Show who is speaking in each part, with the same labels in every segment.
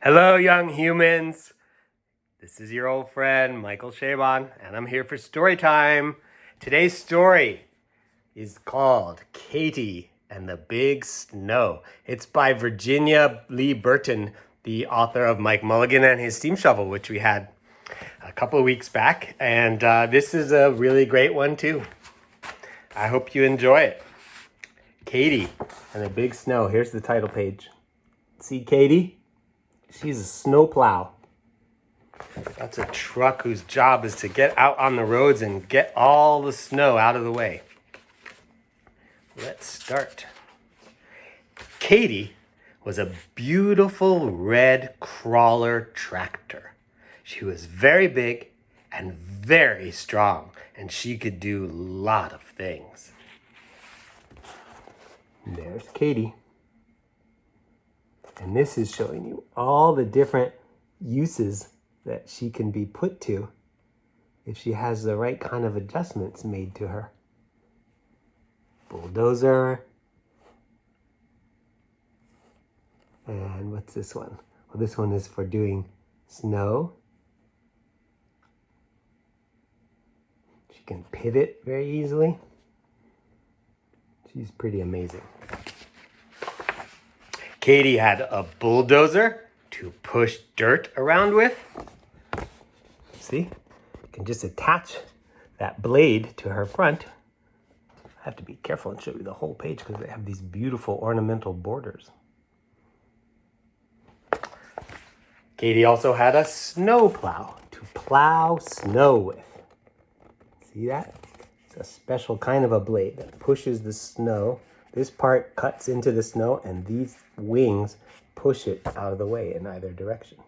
Speaker 1: Hello, young humans. This is your old friend, Michael Chabon, and I'm here for story time. Today's story is called Katy and the Big Snow. It's by Virginia Lee Burton, the author of Mike Mulligan and his Steam Shovel, which we had a couple of weeks back. And this is a really great one, too. I hope you enjoy it. Katy and the Big Snow. Here's the title page. See Katy? She's a snowplow. That's a truck whose job is to get out on the roads and get all the snow out of the way. Let's start. Katy was a beautiful red crawler tractor. She was very big and very strong, and she could do a lot of things. There's Katy. And this is showing you all the different uses that she can be put to if she has the right kind of adjustments made to her. Bulldozer. And what's this one? Well, this one is for doing snow. She can pivot very easily. She's pretty amazing. Katy had a bulldozer to push dirt around with. See? You can just attach that blade to her front. I have to be careful and show you the whole page because they have these beautiful ornamental borders. Katy also had a snow plow to plow snow with. See that? It's a special kind of a blade that pushes the snow. This part cuts into the snow and these wings push it out of the way in either direction.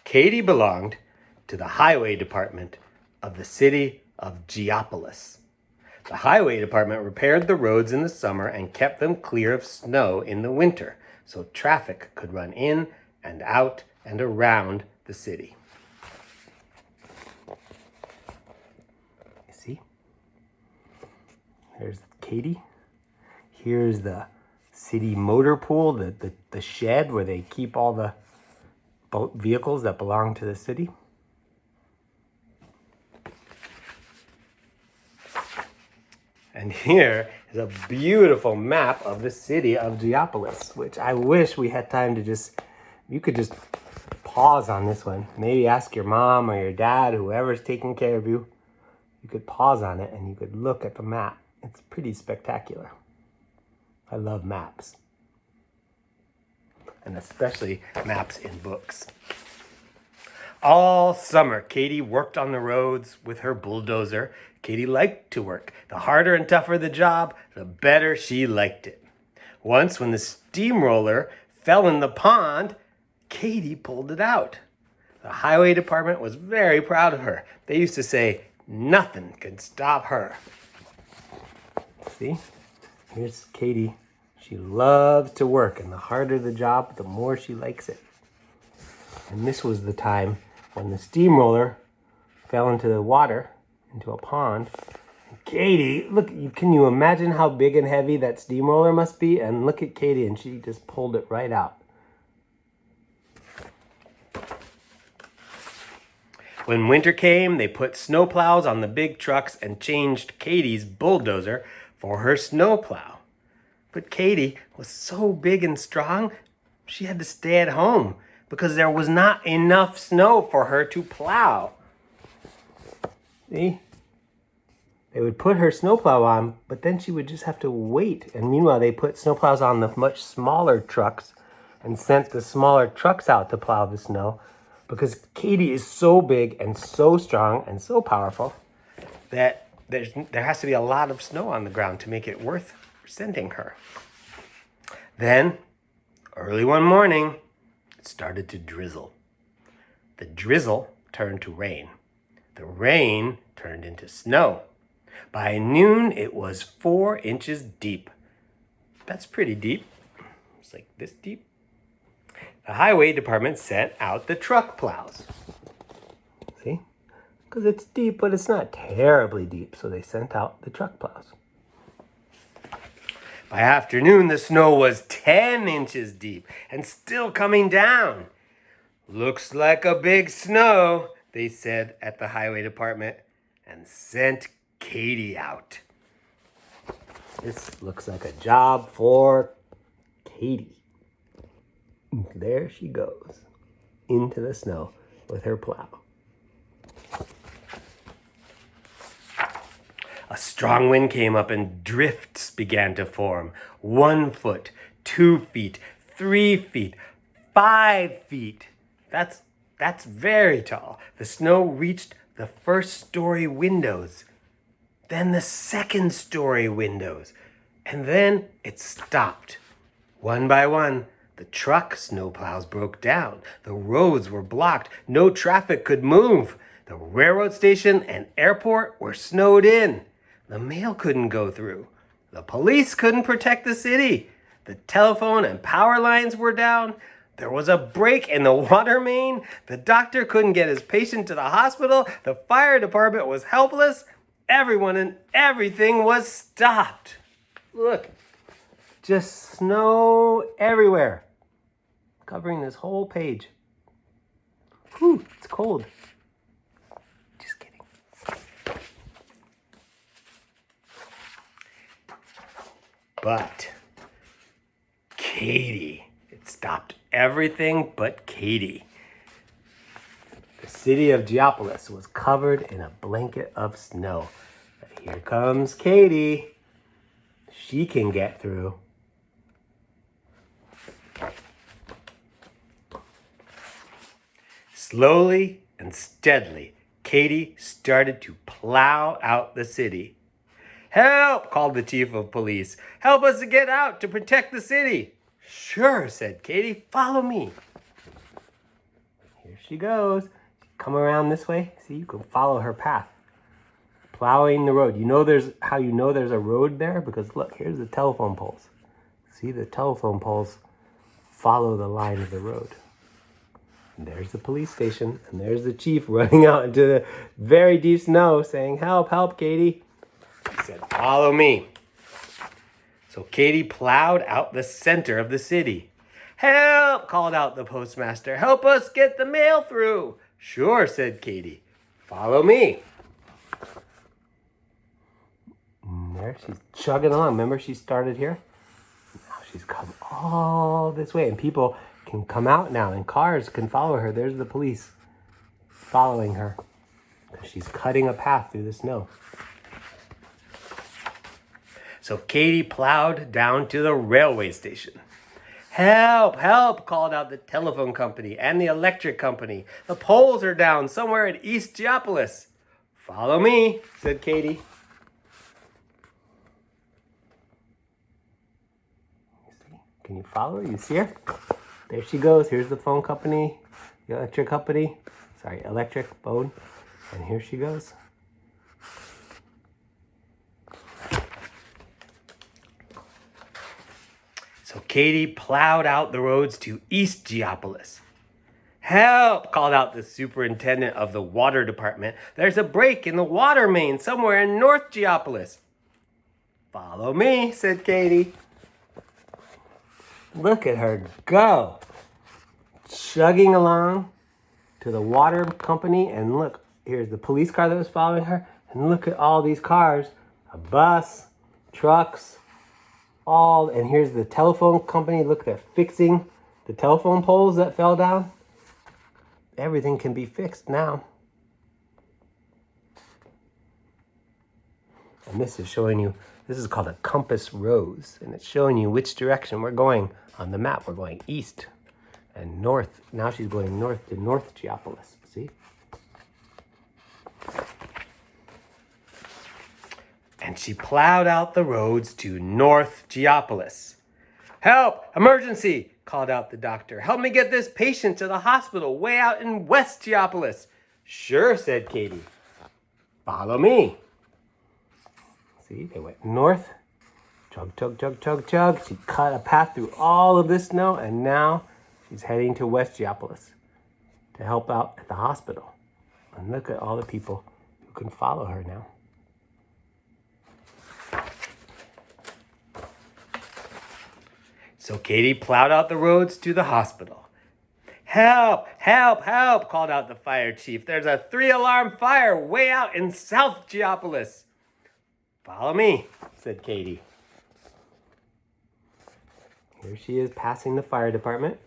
Speaker 1: Katy belonged to the highway department of the city of Geopolis. The highway department repaired the roads in the summer and kept them clear of snow in the winter, so traffic could run in and out and around the city. See? There's Katy. Here's the city motor pool, the shed where they keep all the vehicles that belong to the city. And here is a beautiful map of the city of Geopolis, which I wish we had time to you could just pause on this one. Maybe ask your mom or your dad, whoever's taking care of you. You could pause on it and you could look at the map. It's pretty spectacular. I love maps. And especially maps in books. All summer, Katy worked on the roads with her bulldozer. Katy liked to work. The harder and tougher the job, the better she liked it. Once, when the steamroller fell in the pond, Katy pulled it out. The highway department was very proud of her. They used to say, nothing could stop her. See? Here's Katy. She loves to work, and the harder the job, the more she likes it. And this was the time when the steamroller fell into the water, into a pond. And Katy, look, can you imagine how big and heavy that steamroller must be? And look at Katy, and she just pulled it right out. When winter came, they put snowplows on the big trucks and changed Katy's bulldozer for her snowplow. But Katy was so big and strong, she had to stay at home because there was not enough snow for her to plow. See? They would put her snowplow on, but then she would just have to wait. And meanwhile, they put snowplows on the much smaller trucks and sent the smaller trucks out to plow the snow because Katy is so big and so strong and so powerful that there has to be a lot of snow on the ground to make it worth sending her. Then, early one morning, it started to drizzle. The drizzle turned to rain. The rain turned into snow. By noon, it was 4 inches deep. That's pretty deep. It's like this deep. The highway department sent out the truck plows. See? Because it's deep, but it's not terribly deep, so they sent out the truck plows. By afternoon, the snow was 10 inches deep and still coming down. "Looks like a big snow," they said at the highway department, and sent Katy out. This looks like a job for Katy. There she goes into the snow with her plow. A strong wind came up and drifts began to form. 1 foot, 2 feet, 3 feet, 5 feet. That's very tall. The snow reached the first-story windows, then the second-story windows, and then it stopped. One by one, the truck snowplows broke down. The roads were blocked. No traffic could move. The railroad station and airport were snowed in. The mail couldn't go through. The police couldn't protect the city. The telephone and power lines were down. There was a break in the water main. The doctor couldn't get his patient to the hospital. The fire department was helpless. Everyone and everything was stopped. Look, just snow everywhere, covering this whole page. Whew, it's cold. Just kidding. But Katy, it stopped everything but Katy. The city of Geopolis was covered in a blanket of snow. But here comes Katy. She can get through. Slowly and steadily, Katy started to plow out the city. "Help!" called the chief of police. "Help us to get out to protect the city." "Sure," said Katy. "Follow me." Here she goes. Come around this way. See, you can follow her path. Plowing the road. You know there's a road there? Because look, here's the telephone poles. See, the telephone poles follow the line of the road. And there's the police station, and there's the chief running out into the very deep snow saying, "Help, help, Katy." He said, "Follow me." So Katy plowed out the center of the city. "Help!" called out the postmaster. "Help us get the mail through." "Sure," said Katy. "Follow me." And there she's chugging along. Remember she started here? Now she's come all this way, and people can come out now, and cars can follow her. There's the police following her because she's cutting a path through the snow. So Katy plowed down to the railway station. "Help, help," called out the telephone company and the electric company. "The poles are down somewhere at East Geopolis." "Follow me," said Katy. Can you follow her? You see her? There she goes. Here's the phone company, the electric company. Sorry, electric phone. And here she goes. So Katy plowed out the roads to East Geopolis. "Help!" called out the superintendent of the water department. "There's a break in the water main somewhere in North Geopolis." "Follow me," said Katy. Look at her go. Chugging along to the water company, and look, here's the police car that was following her, and look at all these cars, a bus, trucks, and here's the telephone company. Look, they're fixing the telephone poles that fell down. Everything can be fixed now. And this is showing you, this is called a compass rose, and it's showing you which direction we're going on the map. We're going east and north. Now she's going north to North Geopolis. See? And she plowed out the roads to North Geopolis. "Help! Emergency!" called out the doctor. "Help me get this patient to the hospital way out in West Geopolis." "Sure," said Katy. "Follow me." See, they went north. Chug, chug, chug, chug, chug. She cut a path through all of this snow, and now she's heading to West Geopolis to help out at the hospital. And look at all the people who can follow her now. So Katy plowed out the roads to the hospital. "Help! Help! Help!" called out the fire chief. "There's a 3-alarm fire way out in South Geopolis." "Follow me," said Katy. Here she is passing the fire department.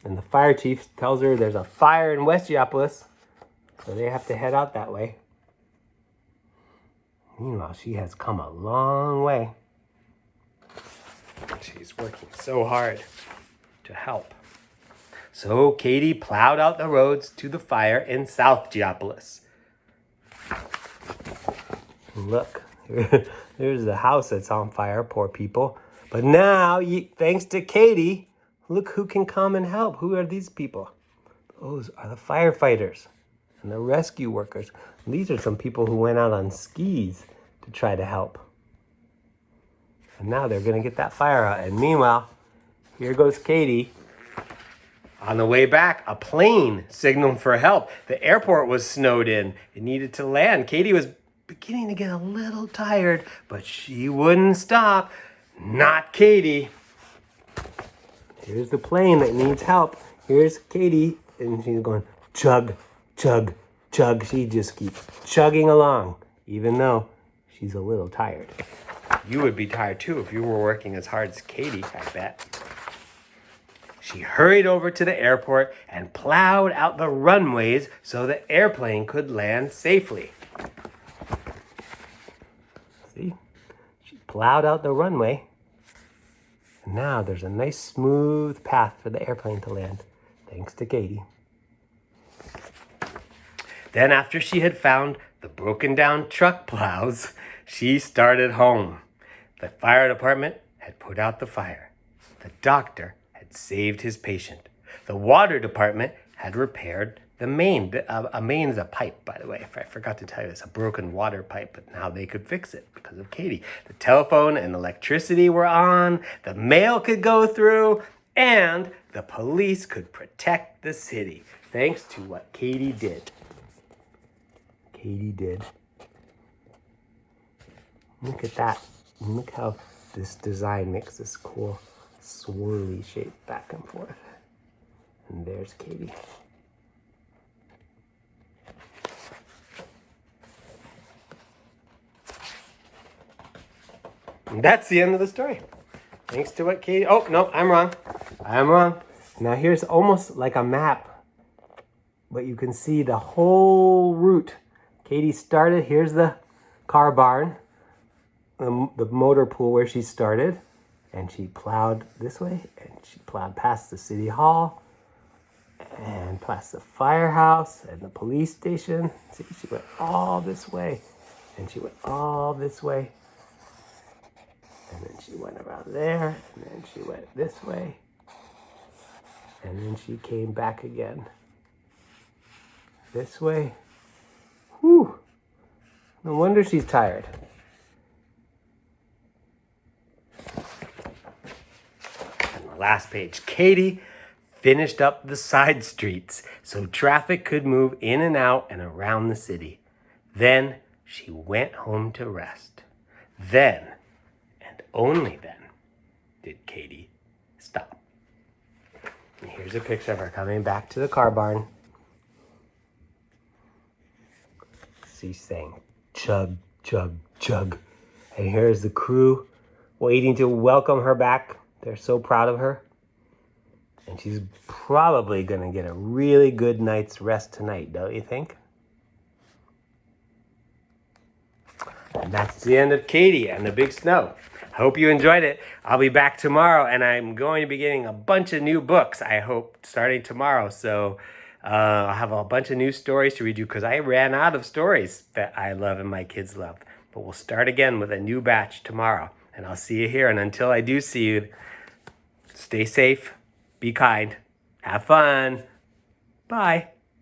Speaker 1: And the fire chief tells her there's a fire in West Geopolis, so they have to head out that way. Meanwhile, she has come a long way. She's working so hard to help. So Katy plowed out the roads to the fire in South Geopolis. Look, there's the house that's on fire, poor people. But now, thanks to Katy, look who can come and help. Who are these people? Those are the firefighters and the rescue workers. These are some people who went out on skis to try to help. And now they're going to get that fire out. And meanwhile, here goes Katy. On the way back, a plane signaled for help. The airport was snowed in. It needed to land. Katy was beginning to get a little tired, but she wouldn't stop. Not Katy. Here's the plane that needs help. Here's Katy, and she's going chug, chug, chug. She just keeps chugging along, even though she's a little tired. You would be tired too if you were working as hard as Katy, I bet. She hurried over to the airport and plowed out the runways so the airplane could land safely. See? She plowed out the runway. And now there's a nice smooth path for the airplane to land, thanks to Katy. Then after she had found the broken down truck plows, she started home. The fire department had put out the fire. The doctor had saved his patient. The water department had repaired the main. A main is a pipe, by the way. I forgot to tell you, it's a broken water pipe, but now they could fix it because of Katy. The telephone and electricity were on, the mail could go through, and the police could protect the city, thanks to what Katy did. Katy did. Look at that. Look how this design makes this cool swirly shape back and forth. And there's Katy. And that's the end of the story. Thanks to what Katy... Oh, no, I'm wrong. I'm wrong. Now here's almost like a map. But you can see the whole route. Katy started. Here's the car barn. The motor pool where she started. And she plowed this way. And she plowed past the city hall. And past the firehouse and the police station. See, she went all this way. And she went all this way. And then she went around there, and then she went this way, and then she came back again. This way. Whew. No wonder she's tired. And the last page, Katy finished up the side streets so traffic could move in and out and around the city. Then she went home to rest. Then, only then, did Katy stop. And here's a picture of her coming back to the car barn. She's saying, chug, chug, chug. And here's the crew waiting to welcome her back. They're so proud of her. And she's probably going to get a really good night's rest tonight, don't you think? And that's the end of Katy and the Big Snow. Hope you enjoyed it. I'll be back tomorrow, and I'm going to be getting a bunch of new books, I hope, starting tomorrow. So I'll have a bunch of new stories to read you because I ran out of stories that I love and my kids love. But we'll start again with a new batch tomorrow, and I'll see you here. And until I do see you, stay safe, be kind, have fun. Bye.